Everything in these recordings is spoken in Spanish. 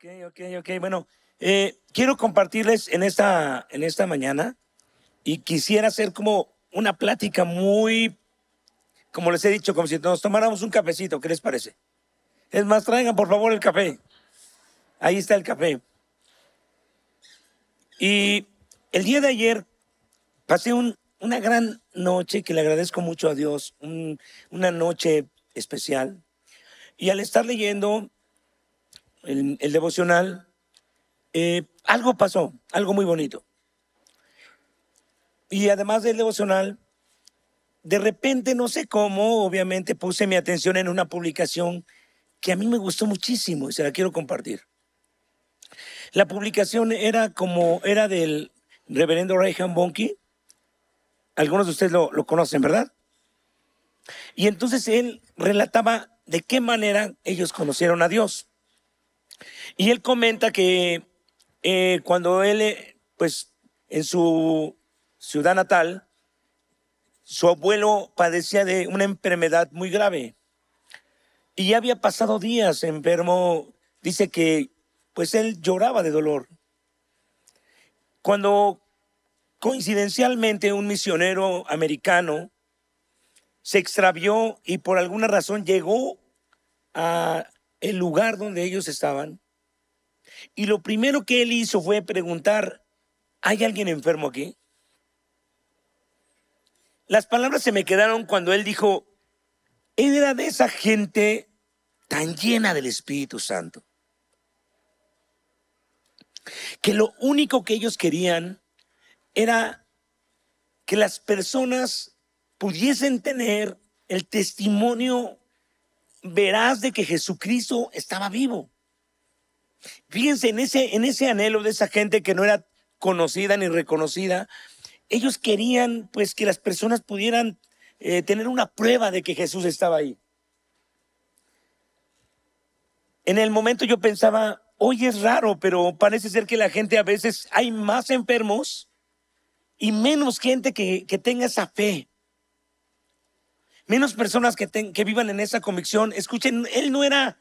Ok. Bueno, quiero compartirles en esta mañana y quisiera hacer como una plática muy, como les he dicho, como si nos tomáramos un cafecito. ¿Qué les parece? Es más, traigan por favor el café. Ahí está el café. Y el día de ayer pasé una gran noche que le agradezco mucho a Dios, una noche especial. Y al estar leyendo el devocional, algo pasó, algo muy bonito. Y además del devocional, de repente, no sé cómo, obviamente puse mi atención en una publicación que a mí me gustó muchísimo y se la quiero compartir. La publicación era del reverendo Reinhard Bonnke. Algunos de ustedes lo conocen, ¿verdad? Y entonces él relataba de qué manera ellos conocieron a Dios. Y él comenta que cuando él, pues en su ciudad natal, su abuelo padecía de una enfermedad muy grave y ya había pasado días enfermo. Dice que pues él lloraba de dolor. Cuando coincidencialmente un misionero americano se extravió y por alguna razón llegó a el lugar donde ellos estaban, y lo primero que él hizo fue preguntar: ¿hay alguien enfermo aquí? Las palabras se me quedaron cuando él dijo: él era de esa gente tan llena del Espíritu Santo, que lo único que ellos querían era que las personas pudiesen tener el testimonio veraz de que Jesucristo estaba vivo. Fíjense en ese anhelo de esa gente que no era conocida ni reconocida. Ellos querían pues que las personas pudieran tener una prueba de que Jesús estaba ahí. En el momento yo pensaba, hoy es raro, pero parece ser que la gente, a veces hay más enfermos y menos gente que tenga esa fe. Menos personas que vivan en esa convicción. Escuchen, él no era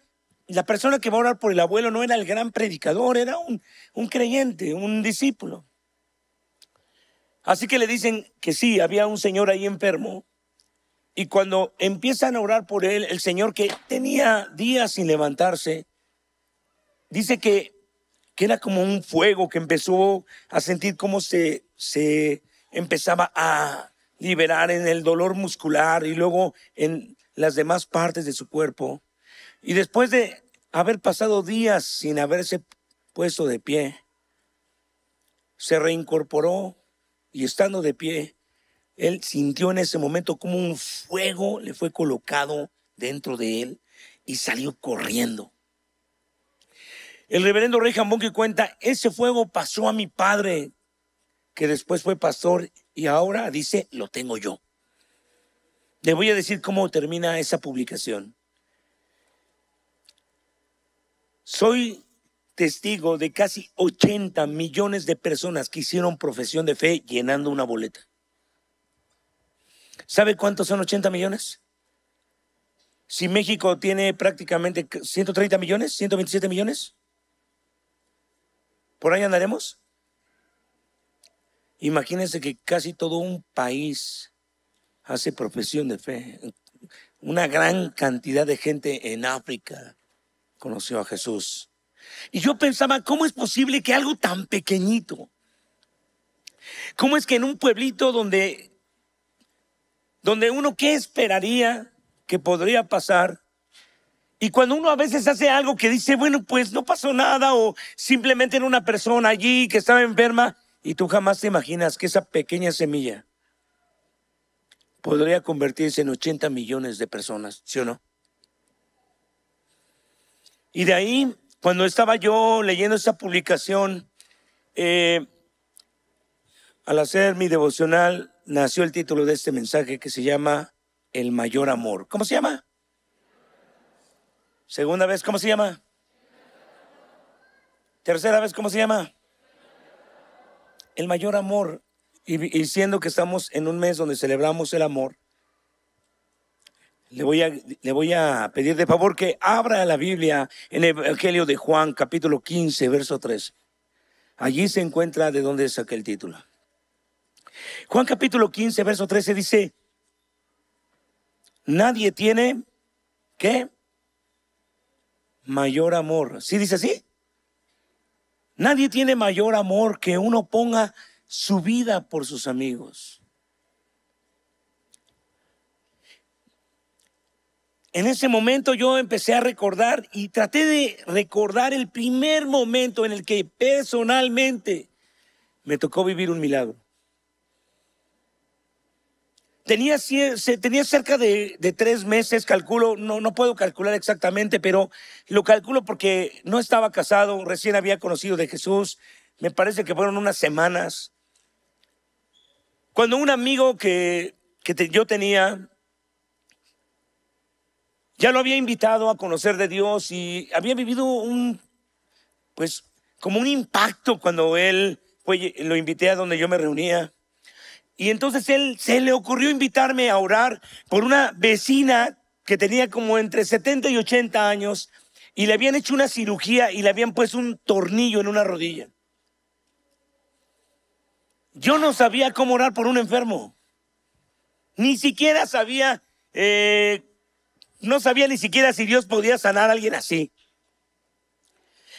la persona que va a orar por el abuelo, no era el gran predicador, era un creyente, un discípulo. Así que le dicen que sí, había un señor ahí enfermo. Y cuando empiezan a orar por él, el señor, que tenía días sin levantarse, dice que era como un fuego, que empezó a sentir cómo se empezaba a liberar en el dolor muscular y luego en las demás partes de su cuerpo. Y después de haber pasado días sin haberse puesto de pie, se reincorporó y estando de pie, él sintió en ese momento como un fuego le fue colocado dentro de él y salió corriendo. El reverendo Reinhard Bonnke cuenta: ese fuego pasó a mi padre, que después fue pastor, y ahora dice, lo tengo yo. Le voy a decir cómo termina esa publicación. Soy testigo de casi 80 millones de personas que hicieron profesión de fe llenando una boleta. ¿Sabe cuántos son 80 millones? Si México tiene prácticamente 130 millones, 127 millones, ¿por ahí andaremos? Imagínense que casi todo un país hace profesión de fe. Una gran cantidad de gente en África conoció a Jesús. Y yo pensaba, ¿cómo es posible que algo tan pequeñito? ¿Cómo es que en un pueblito donde uno, ¿qué esperaría que podría pasar? Y cuando uno a veces hace algo que dice, bueno, pues no pasó nada, o simplemente era una persona allí que estaba enferma, y tú jamás te imaginas que esa pequeña semilla podría convertirse en 80 millones de personas, ¿sí o no? Y de ahí, cuando estaba yo leyendo esa publicación, al hacer mi devocional, nació el título de este mensaje, que se llama El Mayor Amor. ¿Cómo se llama? Segunda vez, ¿cómo se llama? Tercera vez, ¿cómo se llama? El Mayor Amor. Y siendo que estamos en un mes donde celebramos el amor, le voy a pedir de favor que abra la Biblia en el Evangelio de Juan, capítulo 15, verso 13. Allí se encuentra de dónde saqué el título. Juan capítulo 15, verso 13 dice: nadie tiene, ¿qué? Mayor amor. ¿Sí dice así? Nadie tiene mayor amor que uno ponga su vida por sus amigos. En ese momento yo empecé a recordar y traté de recordar el primer momento en el que personalmente me tocó vivir un milagro. Tenía cerca de 3 meses, calculo, no puedo calcular exactamente, pero lo calculo porque no estaba casado, recién había conocido de Jesús, me parece que fueron unas semanas. Cuando un amigo yo tenía, ya lo había invitado a conocer de Dios y había vivido como un impacto cuando lo invité a donde yo me reunía. Y entonces se le ocurrió invitarme a orar por una vecina que tenía como entre 70 y 80 años y le habían hecho una cirugía y le habían puesto un tornillo en una rodilla. Yo no sabía cómo orar por un enfermo. Ni siquiera sabía, no sabía ni siquiera si Dios podía sanar a alguien así.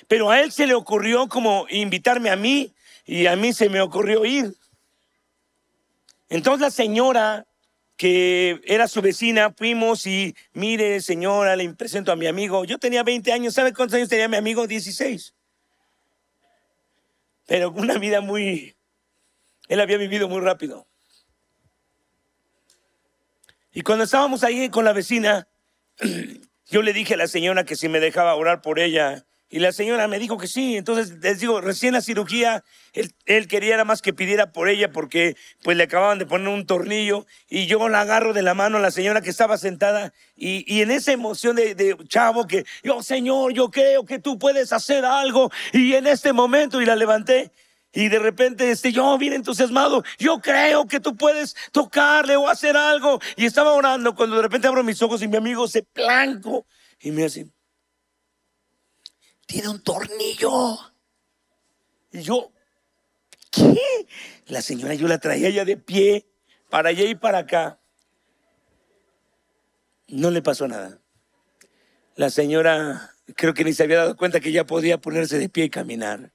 Pero a él se le ocurrió como invitarme a mí y a mí se me ocurrió ir. Entonces la señora que era su vecina, fuimos y mire señora, le presento a mi amigo. Yo tenía 20 años, ¿sabe cuántos años tenía mi amigo? 16. Pero una vida él había vivido muy rápido. Y cuando estábamos ahí con la vecina, yo le dije a la señora que si me dejaba orar por ella. Y la señora me dijo que sí. Entonces les digo, recién la cirugía, él quería nada más que pidiera por ella porque pues le acababan de poner un tornillo. Y yo la agarro de la mano a la señora que estaba sentada. Y en esa emoción de chavo que yo, Señor, yo creo que tú puedes hacer algo. Y en este momento, y la levanté. Y de repente yo bien entusiasmado, yo creo que tú puedes tocarle o hacer algo. Y estaba orando cuando de repente abro mis ojos y mi amigo se blanco. Y me hace: tiene un tornillo. Y yo, ¿qué? La señora yo la traía ya de pie, para allá y para acá. No le pasó nada. La señora creo que ni se había dado cuenta que ya podía ponerse de pie y caminar.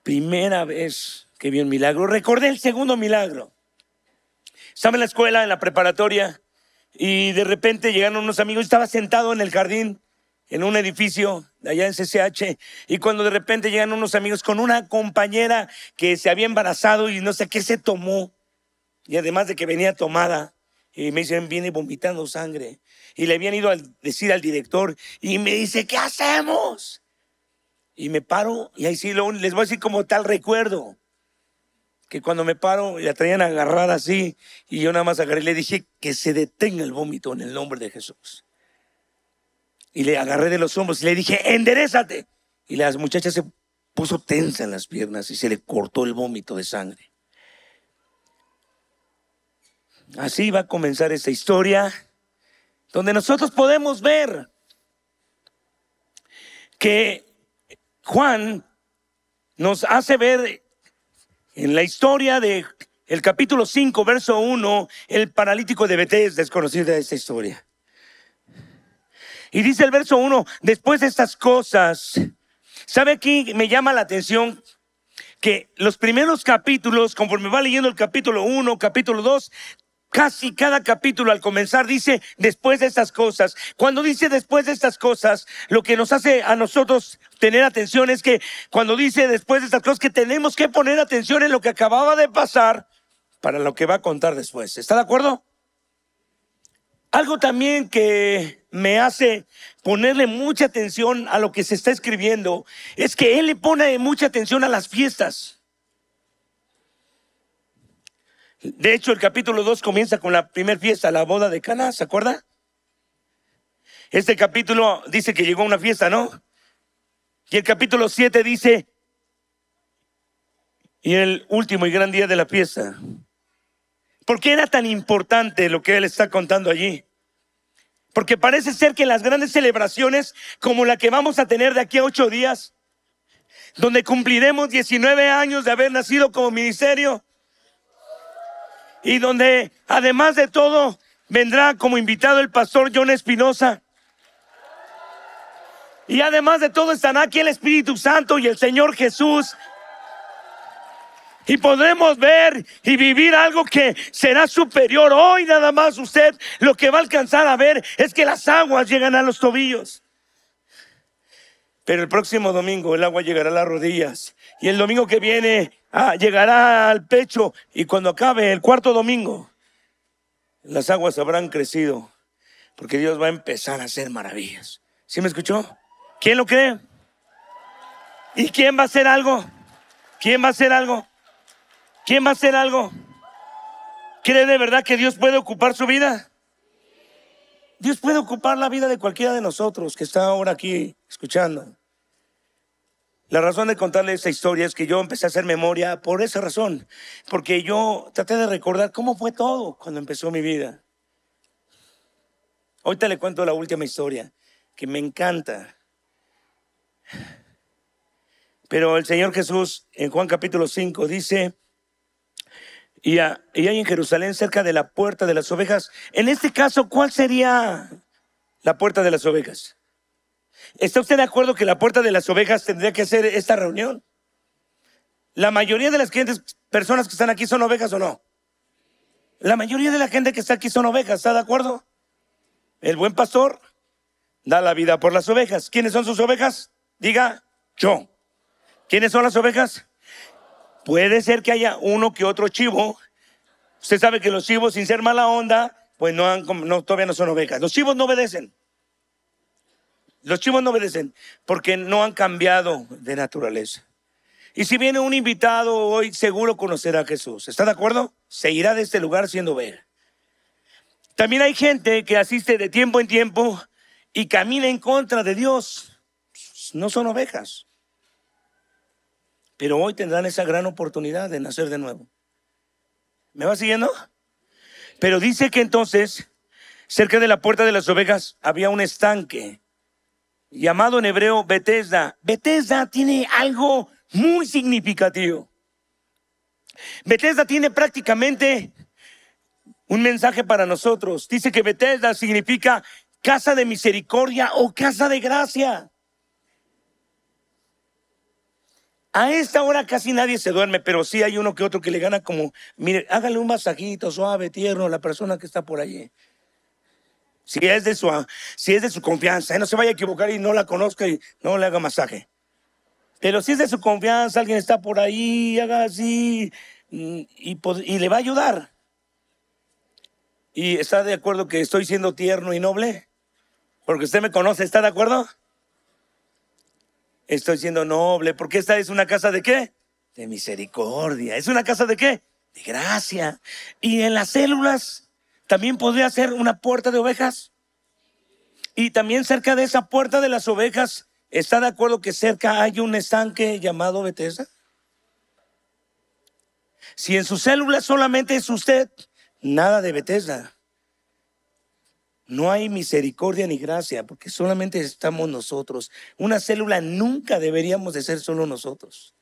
Primera vez que vi un milagro. Recordé el segundo milagro. Estaba en la escuela, en la preparatoria, y de repente llegaron unos amigos. Estaba sentado en el jardín en un edificio de allá en CCH, y cuando de repente llegan unos amigos con una compañera que se había embarazado y no sé qué se tomó, y además de que venía tomada, y me dicen, viene vomitando sangre, y le habían ido a decir al director, y me dice, ¿qué hacemos? Y me paro, y ahí sí les voy a decir como tal recuerdo, que cuando me paro, la traían agarrada así, y yo nada más agarré y le dije que se detenga el vómito en el nombre de Jesús. Y le agarré de los hombros y le dije, enderézate. Y la muchacha se puso tensa en las piernas y se le cortó el vómito de sangre. Así va a comenzar esta historia, donde nosotros podemos ver que Juan nos hace ver en la historia de el capítulo 5, verso 1, el paralítico de Betesda es conocida esta historia. Y dice el verso 1, después de estas cosas, ¿sabe aquí? Me llama la atención que los primeros capítulos, conforme va leyendo el capítulo 1, capítulo 2, casi cada capítulo al comenzar dice después de estas cosas. Cuando dice después de estas cosas, lo que nos hace a nosotros tener atención es que cuando dice después de estas cosas, que tenemos que poner atención en lo que acababa de pasar para lo que va a contar después. ¿Está de acuerdo? Algo también que me hace ponerle mucha atención a lo que se está escribiendo es que él le pone mucha atención a las fiestas. De hecho, el capítulo 2 comienza con la primera fiesta, la boda de Caná, ¿se acuerda? Este capítulo dice que llegó a una fiesta, ¿no? Y el capítulo 7 dice, y el último y gran día de la fiesta. ¿Por qué era tan importante lo que él está contando allí? Porque parece ser que las grandes celebraciones, como la que vamos a tener de aquí a 8 días, donde cumpliremos 19 años de haber nacido como ministerio, y donde además de todo vendrá como invitado el pastor John Espinosa, y además de todo estará aquí el Espíritu Santo y el Señor Jesús, y podremos ver y vivir algo que será superior. Hoy nada más usted lo que va a alcanzar a ver es que las aguas llegan a los tobillos, pero el próximo domingo el agua llegará a las rodillas, y el domingo que viene llegará al pecho, y cuando acabe el cuarto domingo las aguas habrán crecido, porque Dios va a empezar a hacer maravillas. ¿Sí me escuchó? ¿Quién lo cree? ¿Y quién va a hacer algo? ¿Quién va a hacer algo? ¿Quién va a hacer algo? ¿Cree de verdad que Dios puede ocupar su vida? Dios puede ocupar la vida de cualquiera de nosotros que está ahora aquí escuchando. La razón de contarle esta historia es que yo empecé a hacer memoria por esa razón, porque yo traté de recordar cómo fue todo cuando empezó mi vida. Ahorita le cuento la última historia, que me encanta. Pero el Señor Jesús en Juan capítulo 5 dice: y hay en Jerusalén cerca de la puerta de las ovejas. En este caso, ¿cuál sería la puerta de las ovejas? ¿Está usted de acuerdo que la puerta de las ovejas tendría que hacer esta reunión? ¿La mayoría de las personas que están aquí son ovejas o no? La mayoría de la gente que está aquí son ovejas, ¿está de acuerdo? El buen pastor da la vida por las ovejas. ¿Quiénes son sus ovejas? Diga: yo. ¿Quiénes son las ovejas? Puede ser que haya uno que otro chivo. Usted sabe que los chivos, sin ser mala onda, pues todavía no son ovejas. Los chivos no obedecen. Los chivos no obedecen porque no han cambiado de naturaleza. Y si viene un invitado hoy, seguro conocerá a Jesús. ¿Está de acuerdo? Se irá de este lugar siendo oveja. También hay gente que asiste de tiempo en tiempo y camina en contra de Dios. No son ovejas. Pero hoy tendrán esa gran oportunidad de nacer de nuevo. ¿Me va siguiendo? Pero dice que entonces, cerca de la puerta de las ovejas había un estanque llamado en hebreo Betesda. Betesda tiene algo muy significativo. Betesda tiene prácticamente un mensaje para nosotros. Dice que Betesda significa casa de misericordia o casa de gracia. A esta hora casi nadie se duerme, pero sí hay uno que otro que le gana como, mire, hágale un masajito suave, tierno a la persona que está por allí. Si es de su confianza, no se vaya a equivocar y no la conozca y no le haga masaje. Pero si es de su confianza, alguien está por ahí, haga así y le va a ayudar. ¿Y está de acuerdo que estoy siendo tierno y noble? Porque usted me conoce, ¿está de acuerdo? Estoy siendo noble, porque esta es una casa ¿de qué? De misericordia. ¿Es una casa de qué? De gracia. Y en las células también podría ser una puerta de ovejas. Y también cerca de esa puerta de las ovejas, ¿está de acuerdo que cerca hay un estanque llamado Betesda? Si en sus células solamente es usted, nada de Betesda. No hay misericordia ni gracia, porque solamente estamos nosotros. Una célula nunca deberíamos de ser solo nosotros.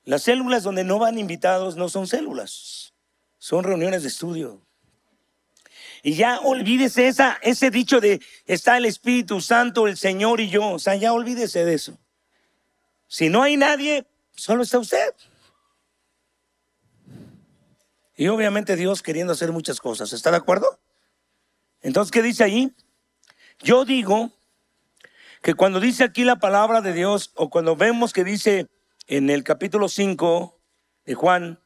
Las células donde no van invitados no son células, son reuniones de estudio. Y ya olvídese ese dicho de está el Espíritu Santo, el Señor y yo. O sea, ya olvídese de eso. Si no hay nadie, solo está usted. Y obviamente Dios queriendo hacer muchas cosas. ¿Está de acuerdo? Entonces, ¿qué dice ahí? Yo digo que cuando dice aquí la palabra de Dios, o cuando vemos que dice en el capítulo 5 de Juan,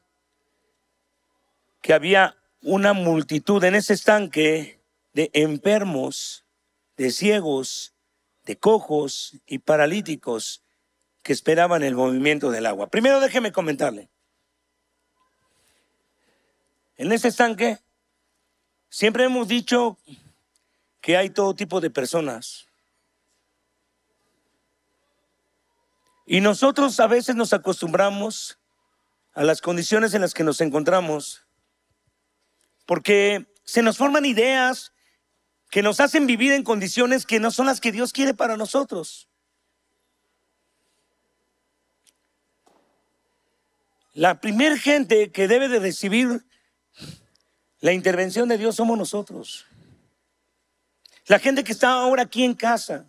que había una multitud en ese estanque de enfermos, de ciegos, de cojos y paralíticos que esperaban el movimiento del agua. Primero déjeme comentarle. En ese estanque siempre hemos dicho que hay todo tipo de personas. Y nosotros a veces nos acostumbramos a las condiciones en las que nos encontramos porque se nos forman ideas que nos hacen vivir en condiciones que no son las que Dios quiere para nosotros. La primer gente que debe de recibir la intervención de Dios somos nosotros. La gente que está ahora aquí en casa.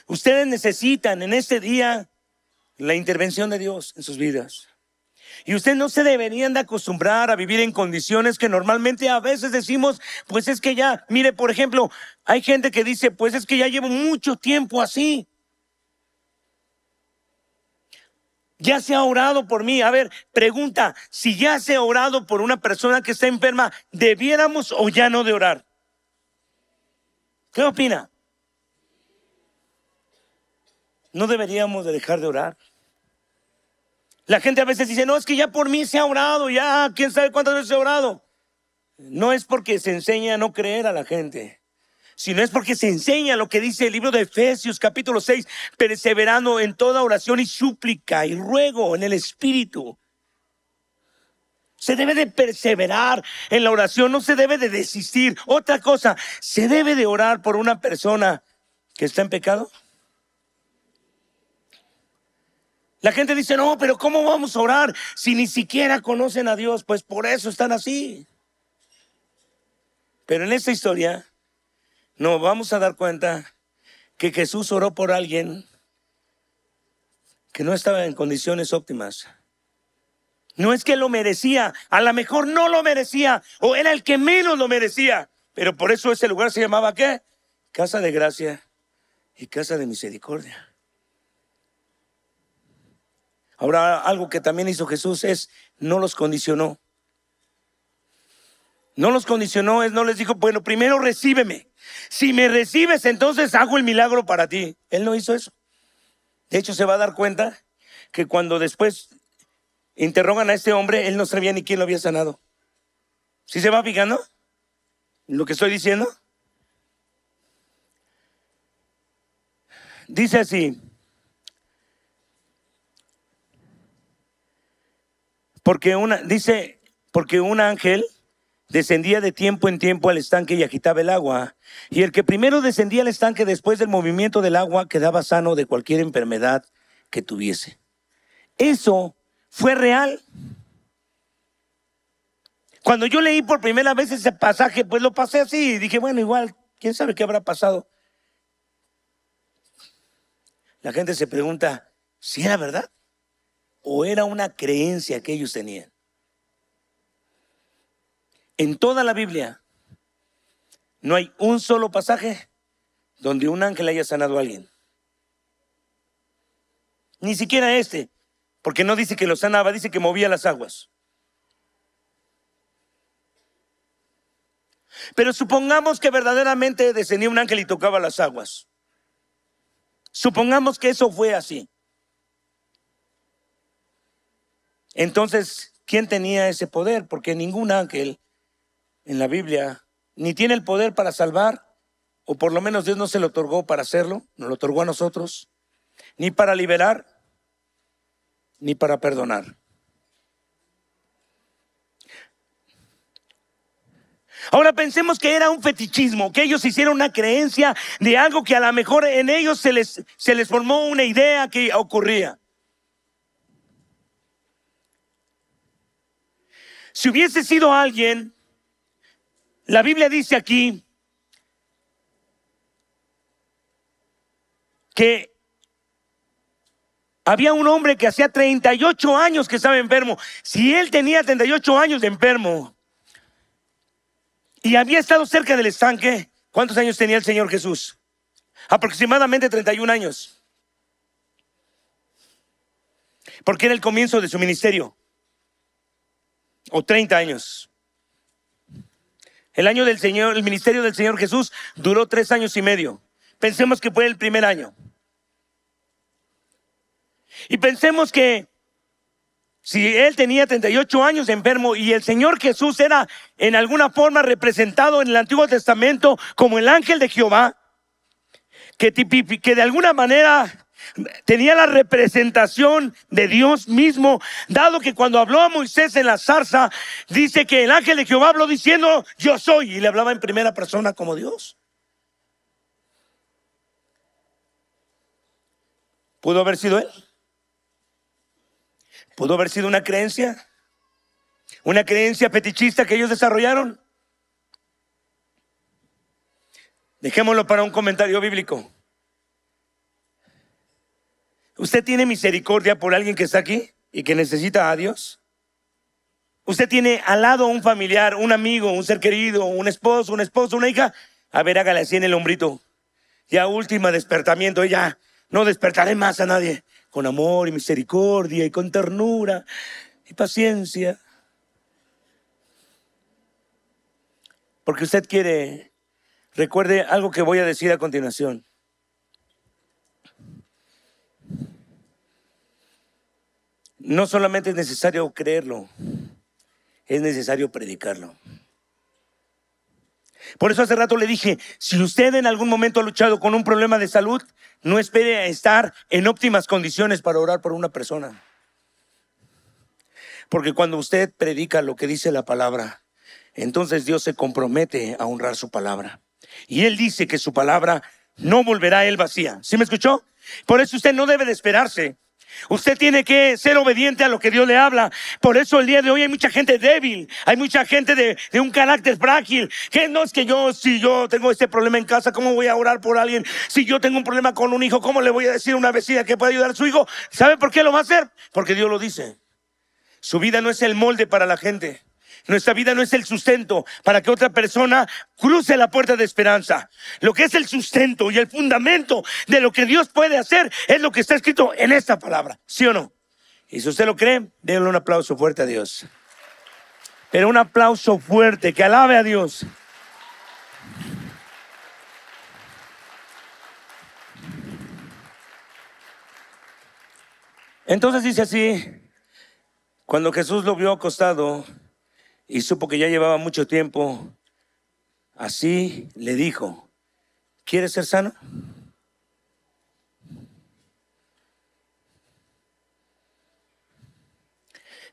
Ustedes necesitan en este día la intervención de Dios en sus vidas. Y ustedes no se deberían de acostumbrar a vivir en condiciones que normalmente a veces decimos, pues es que ya, mire, por ejemplo, hay gente que dice, pues es que ya llevo mucho tiempo así. Ya se ha orado por mí. A ver, pregunta, si ya se ha orado por una persona que está enferma, ¿debiéramos o ya no de orar? ¿Qué opina? No deberíamos de dejar de orar. La gente a veces dice, no, es que ya por mí se ha orado, ya, quién sabe cuántas veces se ha orado. No es porque se enseña a no creer a la gente, sino es porque se enseña lo que dice el libro de Efesios capítulo 6, perseverando en toda oración y súplica y ruego en el Espíritu. Se debe de perseverar en la oración, no se debe de desistir. Otra cosa, se debe de orar por una persona que está en pecado. La gente dice, no, pero ¿cómo vamos a orar si ni siquiera conocen a Dios? Pues por eso están así. Pero en esta historia nos vamos a dar cuenta que Jesús oró por alguien que no estaba en condiciones óptimas. No es que lo merecía, a lo mejor no lo merecía, o era el que menos lo merecía. Pero por eso ese lugar se llamaba ¿qué? Casa de gracia y casa de misericordia. Ahora, algo que también hizo Jesús es, no los condicionó. No los condicionó, no les dijo, bueno, primero recíbeme. Si me recibes, entonces hago el milagro para ti. Él no hizo eso. De hecho, se va a dar cuenta que cuando después interrogan a este hombre, él no sabía ni quién lo había sanado. ¿Sí se va fijando lo que estoy diciendo? Dice así. Porque un ángel descendía de tiempo en tiempo al estanque y agitaba el agua. Y el que primero descendía al estanque después del movimiento del agua quedaba sano de cualquier enfermedad que tuviese. Eso fue real. Cuando yo leí por primera vez ese pasaje, pues lo pasé así y dije, bueno, igual, quién sabe qué habrá pasado. La gente se pregunta, ¿si era verdad? ¿O era una creencia que ellos tenían? En toda la Biblia no hay un solo pasaje donde un ángel haya sanado a alguien. Ni siquiera este, porque no dice que lo sanaba, dice que movía las aguas. Pero supongamos que verdaderamente descendía un ángel y tocaba las aguas. Supongamos que eso fue así. Entonces, ¿quién tenía ese poder? Porque ningún ángel en la Biblia ni tiene el poder para salvar, o por lo menos Dios no se lo otorgó para hacerlo, nos lo otorgó a nosotros, ni para liberar, ni para perdonar. Ahora pensemos que era un fetichismo, que ellos hicieron una creencia de algo que a lo mejor en ellos se les formó una idea que ocurría. Si hubiese sido alguien, la Biblia dice aquí que había un hombre que hacía 38 años que estaba enfermo. Si él tenía 38 años de enfermo y había estado cerca del estanque, ¿cuántos años tenía el Señor Jesús? Aproximadamente 31 años. Porque era el comienzo de su ministerio. O 30 años. El año del Señor, el ministerio del Señor Jesús duró 3 años y medio. Pensemos que fue el primer año. Y pensemos que si él tenía 38 años de enfermo y el Señor Jesús era en alguna forma representado en el Antiguo Testamento como el ángel de Jehová, que de alguna manera Tenía la representación de Dios mismo, dado que cuando habló a Moisés en la zarza, dice que el ángel de Jehová habló diciendo yo soy, y le hablaba en primera persona como Dios. ¿Pudo haber sido él? ¿Pudo haber sido una creencia fetichista que ellos desarrollaron? Dejémoslo para un comentario bíblico. ¿Usted tiene misericordia por alguien que está aquí y que necesita a Dios? ¿Usted tiene al lado un familiar, un amigo, un ser querido, un esposo, una hija? A ver, hágale así en el hombrito. Ya última despertamiento, ya no despertaré más a nadie. Con amor y misericordia y con ternura y paciencia. Porque usted quiere, recuerde algo que voy a decir a continuación. No solamente es necesario creerlo, es necesario predicarlo. Por eso hace rato le dije, si usted en algún momento ha luchado con un problema de salud, no espere a estar en óptimas condiciones para orar por una persona. Porque cuando usted predica lo que dice la palabra, entonces Dios se compromete a honrar su palabra. Y Él dice que su palabra no volverá a Él vacía. ¿Sí me escuchó? Por eso usted no debe de esperarse. Usted tiene que ser obediente a lo que Dios le habla. Por eso el día de hoy hay mucha gente débil. Hay mucha gente de un carácter frágil. Que no es que si yo tengo este problema en casa, ¿cómo voy a orar por alguien? Si yo tengo un problema con un hijo, ¿cómo le voy a decir a una vecina que puede ayudar a su hijo? ¿Sabe por qué lo va a hacer? Porque Dios lo dice. Su vida no es el molde para la gente. Nuestra vida no es el sustento para que otra persona cruce la puerta de esperanza. Lo que es el sustento y el fundamento de lo que Dios puede hacer es lo que está escrito en esta palabra. ¿Sí o no? Y si usted lo cree, denle un aplauso fuerte a Dios. Pero un aplauso fuerte que alabe a Dios. Entonces dice así: cuando Jesús lo vio acostado y supo que ya llevaba mucho tiempo, así le dijo: ¿quieres ser sano?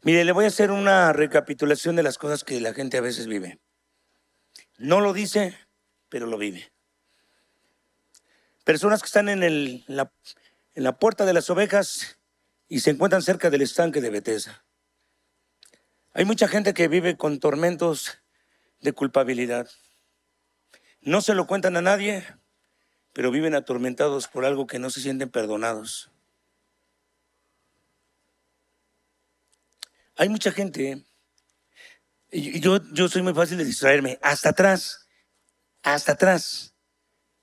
Mire, le voy a hacer una recapitulación de las cosas que la gente a veces vive. No lo dice, pero lo vive. Personas que están en la puerta de las ovejas y se encuentran cerca del estanque de Betesda. Hay mucha gente que vive con tormentos de culpabilidad. No se lo cuentan a nadie, pero viven atormentados por algo que no se sienten perdonados. Hay mucha gente, y yo soy muy fácil de distraerme, hasta atrás.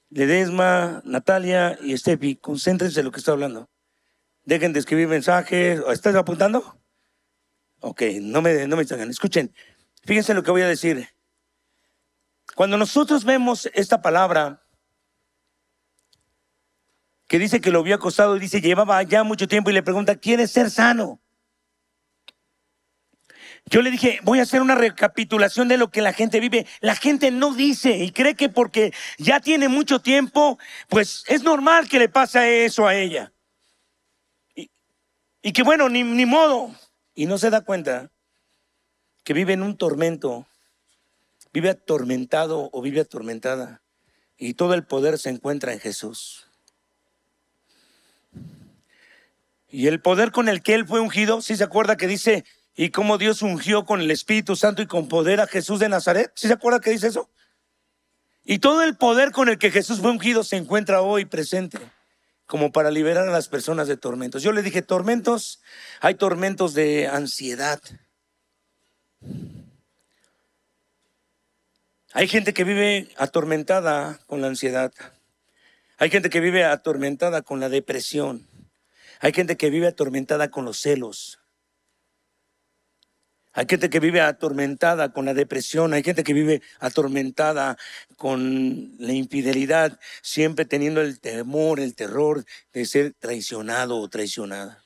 Ledesma, Natalia y Steffi, concéntrense en lo que estoy hablando. Dejen de escribir mensajes. ¿Estás apuntando? Ok, no me distraigan. Escuchen, fíjense lo que voy a decir. Cuando nosotros vemos esta palabra que dice que lo había acostado y dice llevaba ya mucho tiempo y le pregunta, ¿quieres ser sano? Yo le dije, voy a hacer una recapitulación de lo que la gente vive. La gente no dice y cree que porque ya tiene mucho tiempo, pues es normal que le pase eso a ella. Y que bueno, ni modo. Y no se da cuenta que vive en un tormento, vive atormentado o vive atormentada. Y todo el poder se encuentra en Jesús. Y el poder con el que Él fue ungido, ¿sí se acuerda que dice, y cómo Dios ungió con el Espíritu Santo y con poder a Jesús de Nazaret? ¿Sí se acuerda que dice eso? Y todo el poder con el que Jesús fue ungido se encuentra hoy presente, como para liberar a las personas de tormentos. Yo le dije, tormentos, hay tormentos de ansiedad. Hay gente que vive atormentada con la ansiedad. Hay gente que vive atormentada con la depresión. Hay gente que vive atormentada con los celos. Hay gente que vive atormentada con la depresión. Hay gente que vive atormentada con la infidelidad, siempre teniendo el temor, el terror de ser traicionado o traicionada.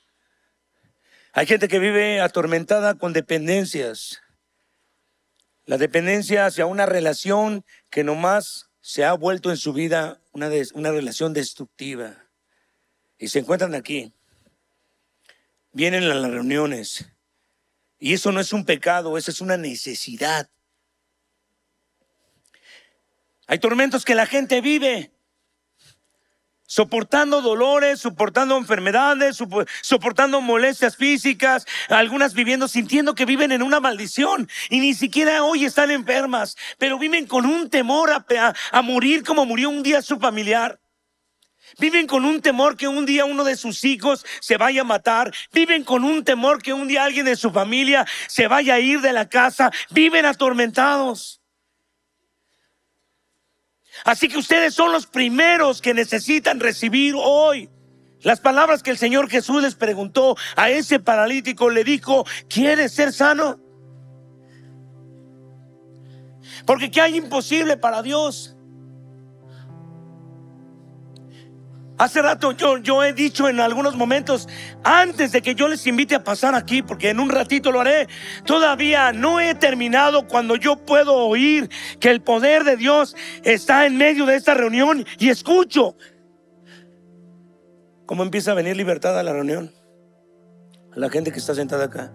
Hay gente que vive atormentada con dependencias. La dependencia hacia una relación que nomás se ha vuelto en su vida una relación destructiva. y se encuentran aquí, vienen a las reuniones, y eso no es un pecado, eso es una necesidad. Hay tormentos que la gente vive, soportando dolores, soportando enfermedades, soportando molestias físicas, algunas viviendo, sintiendo que viven en una maldición y ni siquiera hoy están enfermas, pero viven con un temor a morir como murió un día su familiar. Viven con un temor que un día uno de sus hijos se vaya a matar. Viven con un temor que un día alguien de su familia se vaya a ir de la casa. Viven atormentados. Así que ustedes son los primeros que necesitan recibir hoy las palabras que el Señor Jesús les preguntó a ese paralítico. Le dijo: ¿quieres ser sano? Porque ¿qué hay imposible para Dios? Hace rato yo he dicho en algunos momentos, antes de que yo les invite a pasar aquí, porque en un ratito lo haré, todavía no he terminado cuando yo puedo oír que el poder de Dios está en medio de esta reunión y escucho cómo empieza a venir libertad a la reunión, a la gente que está sentada acá.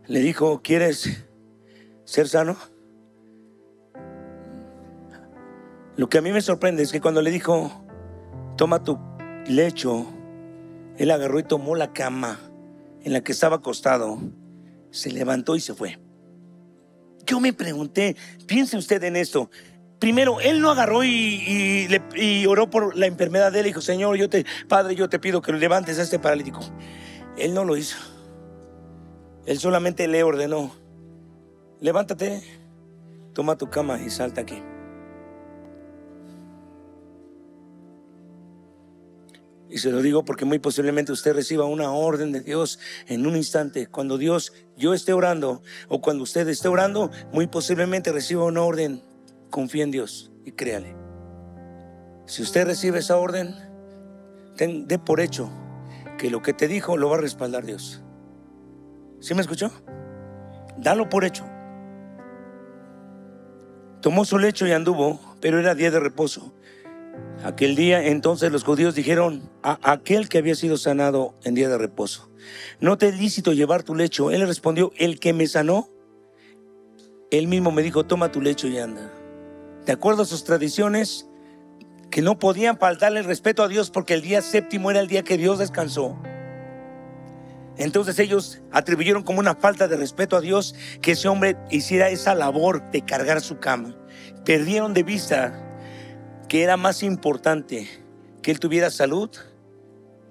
Le dijo: ¿quieres ser sano? Lo que a mí me sorprende es que cuando le dijo: toma tu lecho, él agarró y tomó la cama en la que estaba acostado, se levantó y se fue. Yo me pregunté, piense usted en esto. Primero, él no agarró y oró por la enfermedad de él y dijo: Señor, Padre, yo te pido que levantes a este paralítico. Él no lo hizo. Él solamente le ordenó: levántate, toma tu cama y salta aquí. Y se lo digo porque muy posiblemente usted reciba una orden de Dios en un instante. Cuando yo esté orando, o cuando usted esté orando, muy posiblemente reciba una orden. Confía en Dios y créale. Si usted recibe esa orden, dé por hecho que lo que te dijo lo va a respaldar Dios. ¿Sí me escuchó? Dalo por hecho. Tomó su lecho y anduvo, pero era día de reposo. Aquel día entonces los judíos dijeron a aquel que había sido sanado en día de reposo: ¿no te es lícito llevar tu lecho? Él le respondió: el que me sanó, él mismo me dijo: toma tu lecho y anda. De acuerdo a sus tradiciones, que no podían faltarle el respeto a Dios, porque el día séptimo era el día que Dios descansó. Entonces ellos atribuyeron como una falta de respeto a Dios que ese hombre hiciera esa labor de cargar su cama. Perdieron de vista que era más importante que él tuviera salud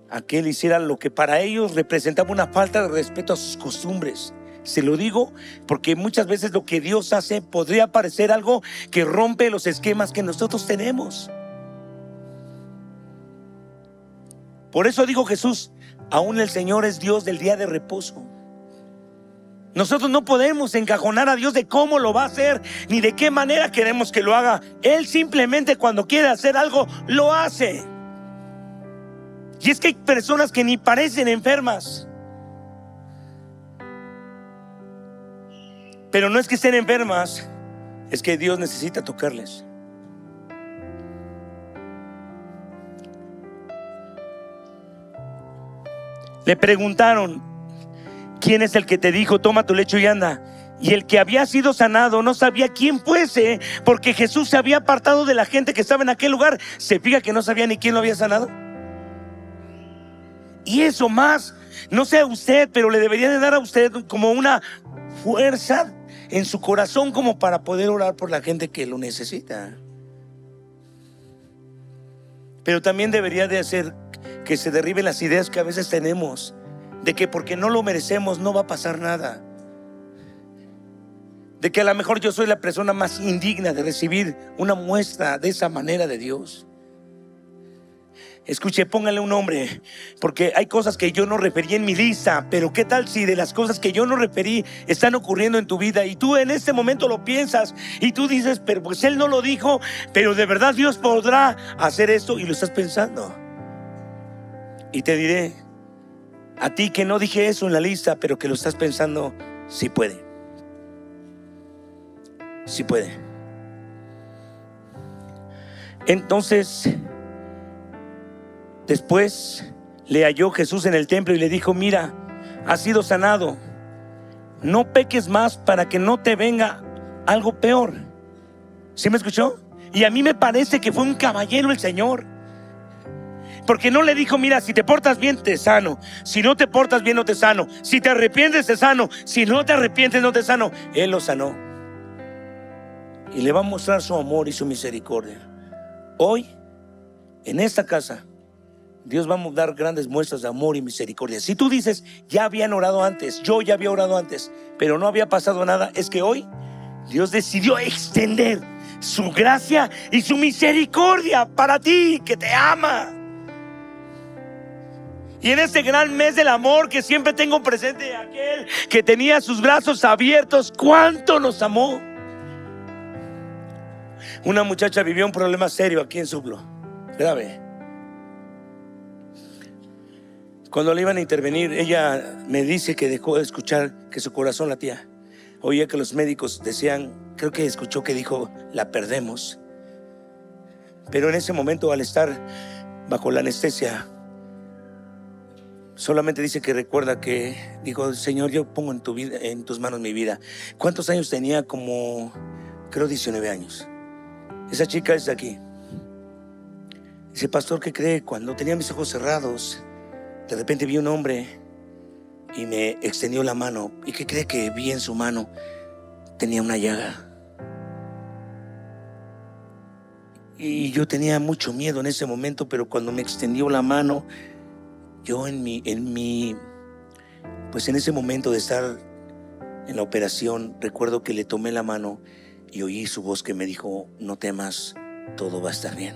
a que él hiciera lo que para ellos representaba una falta de respeto a sus costumbres. Se lo digo porque muchas veces lo que Dios hace podría parecer algo que rompe los esquemas que nosotros tenemos. Por eso dijo Jesús: aún el Señor es Dios del día de reposo. Nosotros no podemos encajonar a Dios de cómo lo va a hacer, ni de qué manera queremos que lo haga. Él simplemente cuando quiere hacer algo, lo hace. Y es que hay personas que ni parecen enfermas, pero no es que estén enfermas, es que Dios necesita tocarles. Le preguntaron: ¿quién es el que te dijo toma tu lecho y anda? Y el que había sido sanado no sabía quién fuese, porque Jesús se había apartado de la gente que estaba en aquel lugar. ¿Se fija que no sabía ni quién lo había sanado? Y eso más, no sé a usted, pero le debería de dar a usted como una fuerza en su corazón como para poder orar por la gente que lo necesita. Pero también debería de hacer que se derriben las ideas que a veces tenemos de que porque no lo merecemos no va a pasar nada, de que a lo mejor yo soy la persona más indigna de recibir una muestra de esa manera de Dios. Escuche, póngale un nombre, porque hay cosas que yo no referí en mi lista, pero qué tal si de las cosas que yo no referí están ocurriendo en tu vida y tú en este momento lo piensas y tú dices: pero pues Él no lo dijo, pero de verdad Dios podrá hacer esto, y lo estás pensando. Y te diré a ti que no dije eso en la lista, pero que lo estás pensando: sí puede. Sí puede. Entonces Después le halló Jesús en el templo y le dijo: mira, has sido sanado, no peques más para que no te venga algo peor. ¿Sí me escuchó? Y a mí me parece que fue un caballero el Señor, porque no le dijo: mira, si te portas bien te sano, si no te portas bien no te sano, si te arrepientes te sano, si no te arrepientes no te sano. Él lo sanó y le va a mostrar su amor y su misericordia. Hoy, en esta casa, Dios va a dar grandes muestras de amor y misericordia. Si tú dices: ya habían orado antes, yo ya había orado antes, pero no había pasado nada, es que hoy Dios decidió extender su gracia y su misericordia para ti, que te ama. Y en este gran mes del amor que siempre tengo presente, aquel que tenía sus brazos abiertos, cuánto nos amó. Una muchacha vivió un problema serio aquí en Suplo, grave. Cuando le iban a intervenir, ella me dice que dejó de escuchar, que su corazón latía. Oía que los médicos decían, creo que escuchó que dijo: la perdemos. Pero en ese momento, al estar bajo la anestesia, solamente dice que recuerda que dijo: Señor, yo pongo en tu vida, en tus manos mi vida. ¿Cuántos años tenía? Como, creo, 19 años. Esa chica es de aquí. Dice: pastor, ¿qué cree? Cuando tenía mis ojos cerrados, de repente vi un hombre y me extendió la mano. ¿Y qué cree que vi en su mano? Tenía una llaga. Y yo tenía mucho miedo en ese momento, pero cuando me extendió la mano, yo pues en ese momento de estar en la operación, recuerdo que le tomé la mano y oí su voz que me dijo: no temas, todo va a estar bien.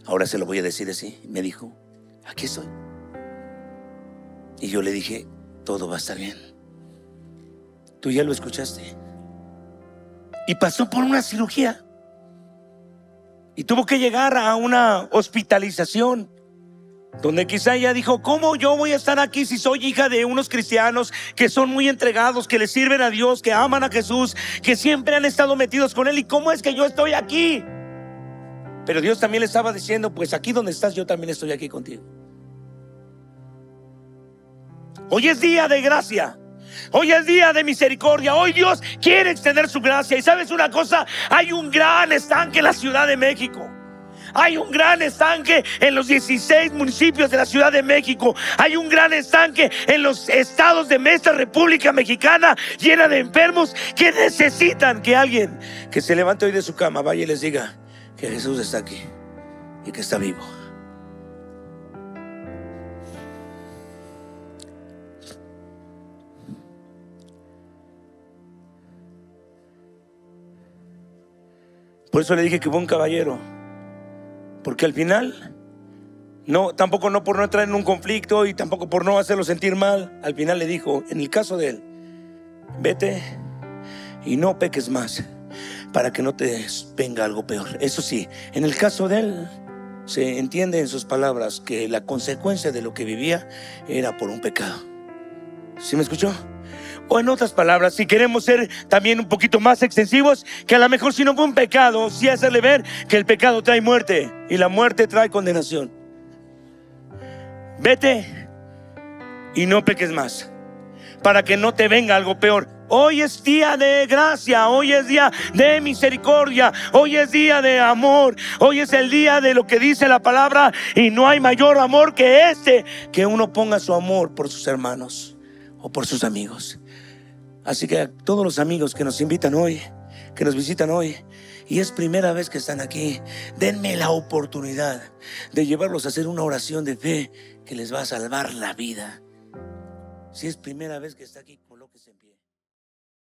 Ahora se lo voy a decir así. Me dijo: aquí estoy. Y yo le dije: todo va a estar bien. Tú ya lo escuchaste. Y pasó por una cirugía y tuvo que llegar a una hospitalización, donde quizá ella dijo: ¿cómo yo voy a estar aquí si soy hija de unos cristianos que son muy entregados, que le sirven a Dios, que aman a Jesús, que siempre han estado metidos con Él? ¿Y cómo es que yo estoy aquí? Pero Dios también le estaba diciendo: pues aquí donde estás, yo también estoy aquí contigo. Hoy es día de gracia. Hoy es día de misericordia. Hoy Dios quiere extender su gracia. Y sabes una cosa, hay un gran estanque en la Ciudad de México. Hay un gran estanque en los 16 municipios de la Ciudad de México. Hay un gran estanque en los estados de esta República Mexicana, llena de enfermos que necesitan que alguien que se levante hoy de su cama vaya y les diga que Jesús está aquí y que está vivo. Por eso le dije que fue un caballero, porque al final, tampoco no por no entrar en un conflicto y tampoco por no hacerlo sentir mal, al final le dijo, en el caso de él: vete y no peques más para que no te venga algo peor. Eso sí, en el caso de él, se entiende en sus palabras que la consecuencia de lo que vivía era por un pecado. ¿Sí me escuchó? O en otras palabras, si queremos ser también un poquito más extensivos, que a lo mejor si no fue un pecado, sí hacerle ver que el pecado trae muerte y la muerte trae condenación. Vete y no peques más para que no te venga algo peor. Hoy es día de gracia, hoy es día de misericordia, hoy es día de amor, hoy es el día de lo que dice la palabra, y no hay mayor amor que este, que uno ponga su amor por sus hermanos o por sus amigos. Así que a todos los amigos que nos invitan hoy, que nos visitan hoy, y es primera vez que están aquí, denme la oportunidad de llevarlos a hacer una oración de fe que les va a salvar la vida. Si es primera vez que está aquí, colóquese en pie.